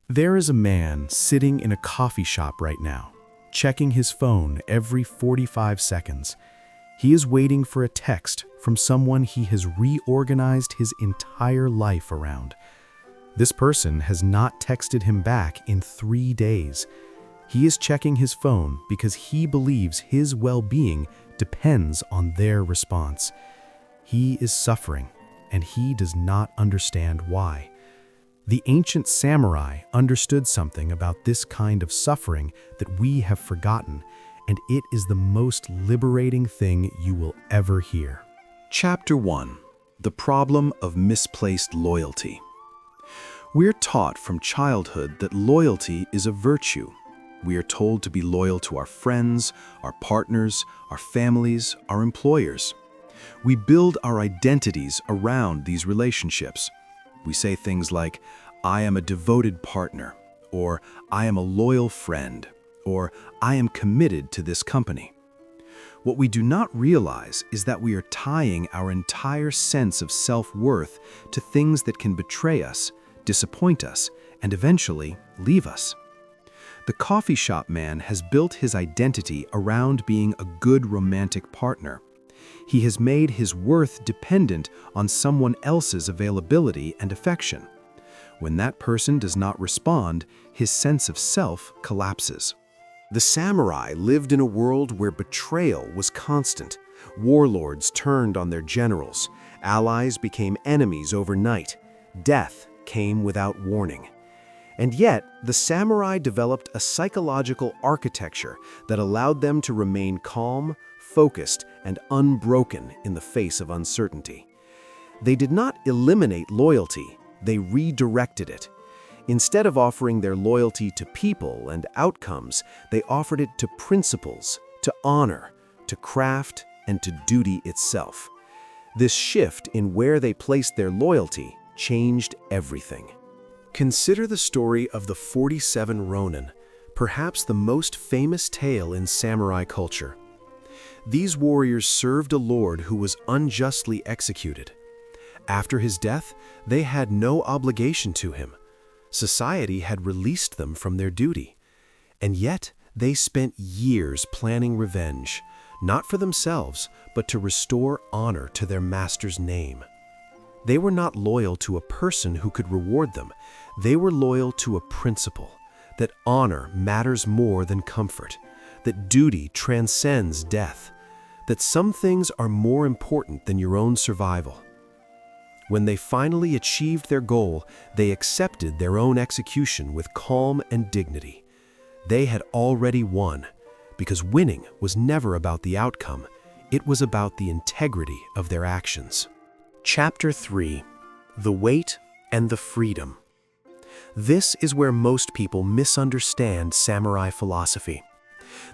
There is a man sitting in a coffee shop right now, checking his phone every 45 seconds. He is waiting for a text from someone he has reorganized his entire life around. This person has not texted him back in 3 days. He is checking his phone because he believes his well-being depends on their response. He is suffering, and he does not understand why. The ancient samurai understood something about this kind of suffering that we have forgotten, and it is the most liberating thing you will ever hear. Chapter 1. The Problem of Misplaced Loyalty. We're taught from childhood that loyalty is a virtue. We are told to be loyal to our friends, our partners, our families, our employers. We build our identities around these relationships. We say things like, "I am a devoted partner," or "I am a loyal friend," or "I am committed to this company." What we do not realize is that we are tying our entire sense of self-worth to things that can betray us, disappoint us, and eventually leave us. The coffee shop man has built his identity around being a good romantic partner. He has made his worth dependent on someone else's availability and affection. When that person does not respond, his sense of self collapses. The samurai lived in a world where betrayal was constant. Warlords turned on their generals. Allies became enemies overnight. Death came without warning. And yet, the samurai developed a psychological architecture that allowed them to remain calm, focused, and unbroken in the face of uncertainty. They did not eliminate loyalty, they redirected it. Instead of offering their loyalty to people and outcomes, they offered it to principles, to honor, to craft, and to duty itself. This shift in where they placed their loyalty changed everything. Consider the story of the 47 Ronin, perhaps the most famous tale in samurai culture. These warriors served a lord who was unjustly executed. After his death, they had no obligation to him. Society had released them from their duty. And yet, they spent years planning revenge, not for themselves, but to restore honor to their master's name. They were not loyal to a person who could reward them. They were loyal to a principle, that honor matters more than comfort, that duty transcends death, that some things are more important than your own survival. When they finally achieved their goal, they accepted their own execution with calm and dignity. They had already won, because winning was never about the outcome, it was about the integrity of their actions. Chapter 3. The Weight and the Freedom. This is where most people misunderstand samurai philosophy.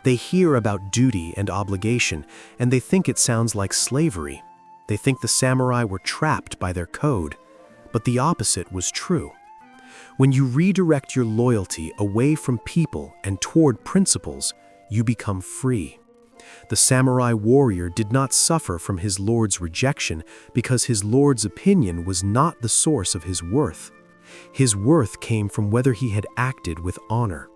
They hear about duty and obligation, and they think it sounds like slavery. They think the samurai were trapped by their code, but the opposite was true. When you redirect your loyalty away from people and toward principles, you become free. The samurai warrior did not suffer from his lord's rejection because his lord's opinion was not the source of his worth. His worth came from whether he had acted with honor.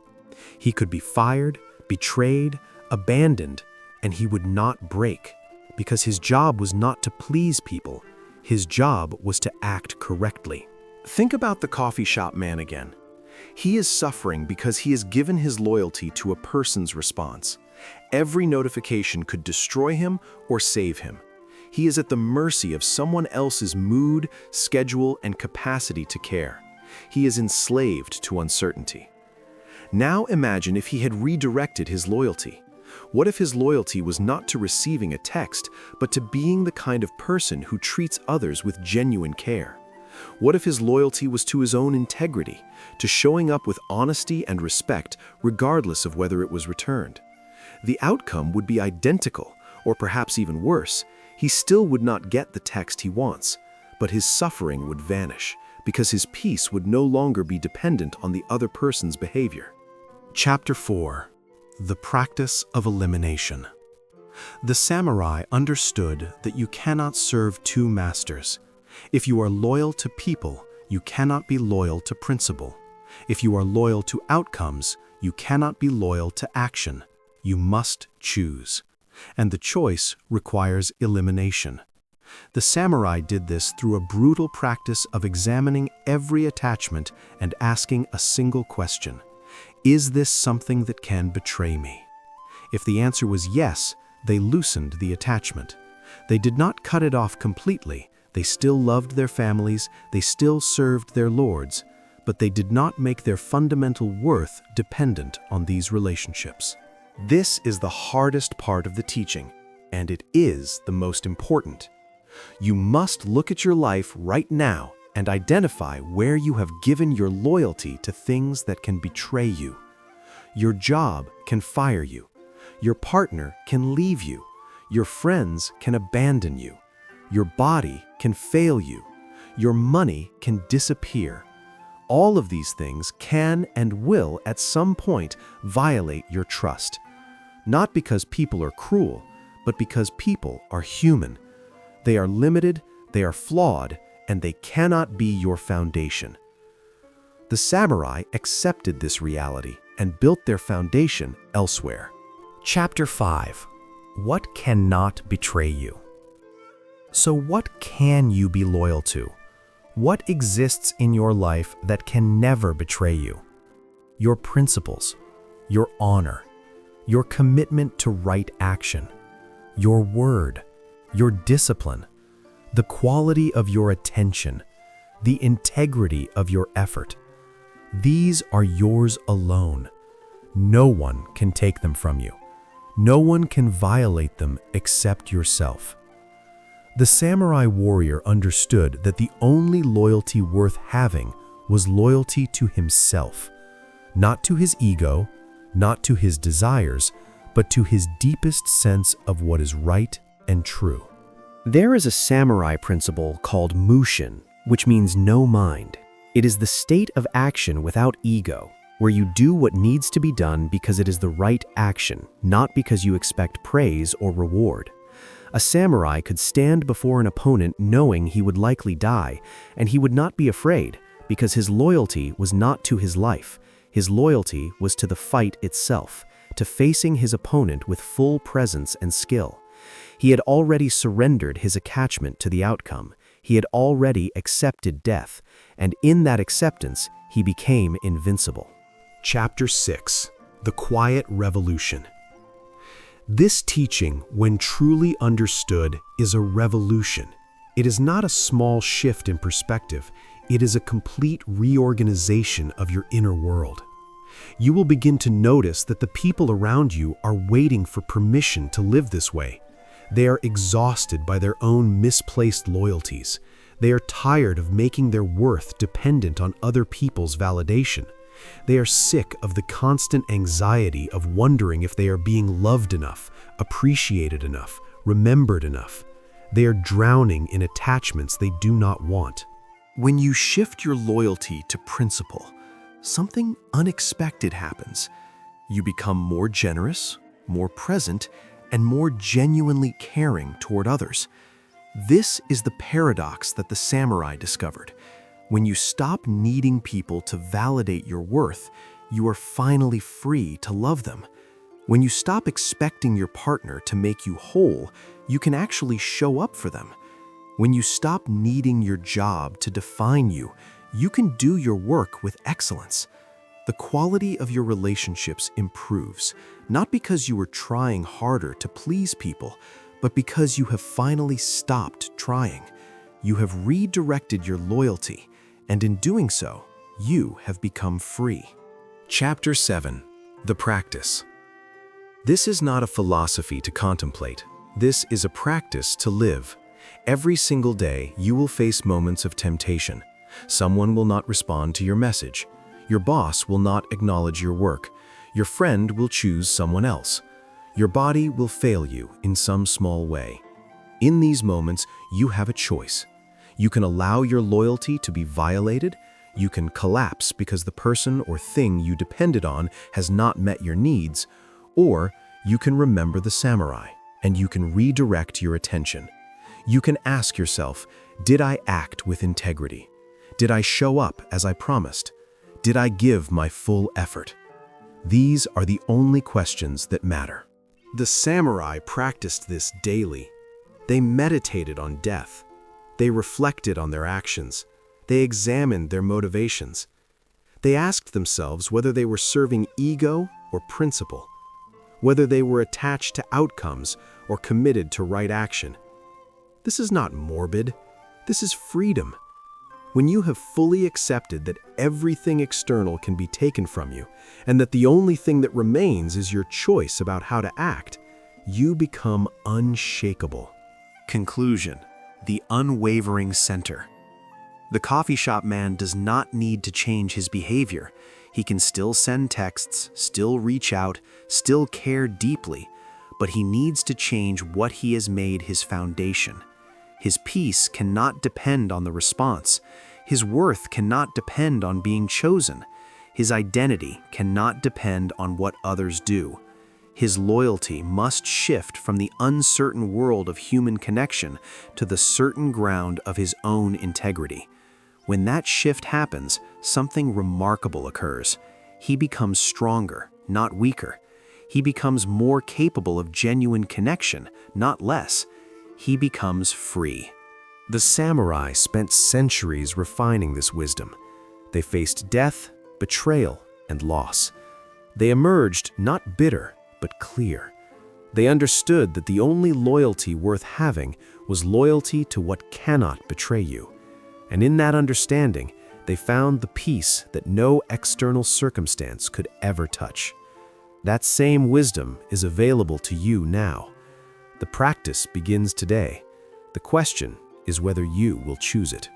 He could be fired, betrayed, abandoned, and he would not break, because his job was not to please people. His job was to act correctly. Think about the coffee shop man again. He is suffering because he has given his loyalty to a person's response. Every notification could destroy him or save him. He is at the mercy of someone else's mood, schedule, and capacity to care. He is enslaved to uncertainty. Now imagine if he had redirected his loyalty. What if his loyalty was not to receiving a text, but to being the kind of person who treats others with genuine care? What if his loyalty was to his own integrity, to showing up with honesty and respect regardless of whether it was returned? The outcome would be identical, or perhaps even worse. He still would not get the text he wants, but his suffering would vanish, because his peace would no longer be dependent on the other person's behavior. Chapter 4. The Practice of Elimination. The samurai understood that you cannot serve two masters. If you are loyal to people, you cannot be loyal to principle. If you are loyal to outcomes, you cannot be loyal to action. You must choose. And the choice requires elimination. The samurai did this through a brutal practice of examining every attachment and asking a single question: is this something that can betray me? If the answer was yes, they loosened the attachment. They did not cut it off completely. They still loved their families, they still served their lords, but they did not make their fundamental worth dependent on these relationships. This is the hardest part of the teaching, and it is the most important. You must look at your life right now and identify where you have given your loyalty to things that can betray you. Your job can fire you. Your partner can leave you. Your friends can abandon you. Your body can fail you. Your money can disappear. All of these things can and will at some point violate your trust. Not because people are cruel, but because people are human. They are limited, they are flawed, and they cannot be your foundation. The samurai accepted this reality and built their foundation elsewhere. Chapter 5. What cannot betray you? So what can you be loyal to? What exists in your life that can never betray you? Your principles, your honor, your commitment to right action, your word, your discipline, the quality of your attention, the integrity of your effort. These are yours alone. No one can take them from you. No one can violate them except yourself. The samurai warrior understood that the only loyalty worth having was loyalty to himself, not to his ego, not to his desires, but to his deepest sense of what is right and true. There is a samurai principle called mushin, which means no mind. It is the state of action without ego, where you do what needs to be done because it is the right action, not because you expect praise or reward. A samurai could stand before an opponent knowing he would likely die, and he would not be afraid because his loyalty was not to his life. His loyalty was to the fight itself, to facing his opponent with full presence and skill. He had already surrendered his attachment to the outcome. He had already accepted death, and in that acceptance, he became invincible. Chapter 6. The Quiet Revolution. This teaching, when truly understood, is a revolution. It is not a small shift in perspective. It is a complete reorganization of your inner world. You will begin to notice that the people around you are waiting for permission to live this way. They are exhausted by their own misplaced loyalties. They are tired of making their worth dependent on other people's validation. They are sick of the constant anxiety of wondering if they are being loved enough, appreciated enough, remembered enough. They are drowning in attachments they do not want. When you shift your loyalty to principle, something unexpected happens. You become more generous, more present, and more genuinely caring toward others. This is the paradox that the samurai discovered. When you stop needing people to validate your worth, you are finally free to love them. When you stop expecting your partner to make you whole, you can actually show up for them. When you stop needing your job to define you, you can do your work with excellence. The quality of your relationships improves, not because you are trying harder to please people, but because you have finally stopped trying. You have redirected your loyalty, and in doing so, you have become free. Chapter 7. The Practice. This is not a philosophy to contemplate. This is a practice to live. Every single day, you will face moments of temptation. Someone will not respond to your message. Your boss will not acknowledge your work. Your friend will choose someone else. Your body will fail you in some small way. In these moments, you have a choice. You can allow your loyalty to be violated. You can collapse because the person or thing you depended on has not met your needs. Or you can remember the samurai, and you can redirect your attention. You can ask yourself, did I act with integrity? Did I show up as I promised? Did I give my full effort? These are the only questions that matter. The samurai practiced this daily. They meditated on death. They reflected on their actions. They examined their motivations. They asked themselves whether they were serving ego or principle, whether they were attached to outcomes or committed to right action. This is not morbid. This is freedom. When you have fully accepted that everything external can be taken from you, and that the only thing that remains is your choice about how to act, you become unshakable. Conclusion: the unwavering center. The coffee shop man does not need to change his behavior. He can still send texts, still reach out, still care deeply, but he needs to change what he has made his foundation. His peace cannot depend on the response. His worth cannot depend on being chosen. His identity cannot depend on what others do. His loyalty must shift from the uncertain world of human connection to the certain ground of his own integrity. When that shift happens, something remarkable occurs. He becomes stronger, not weaker. He becomes more capable of genuine connection, not less. He becomes free. The samurai spent centuries refining this wisdom. They faced death, betrayal, and loss. They emerged not bitter, but clear. They understood that the only loyalty worth having was loyalty to what cannot betray you. And in that understanding, they found the peace that no external circumstance could ever touch. That same wisdom is available to you now. The practice begins today. The question is whether you will choose it.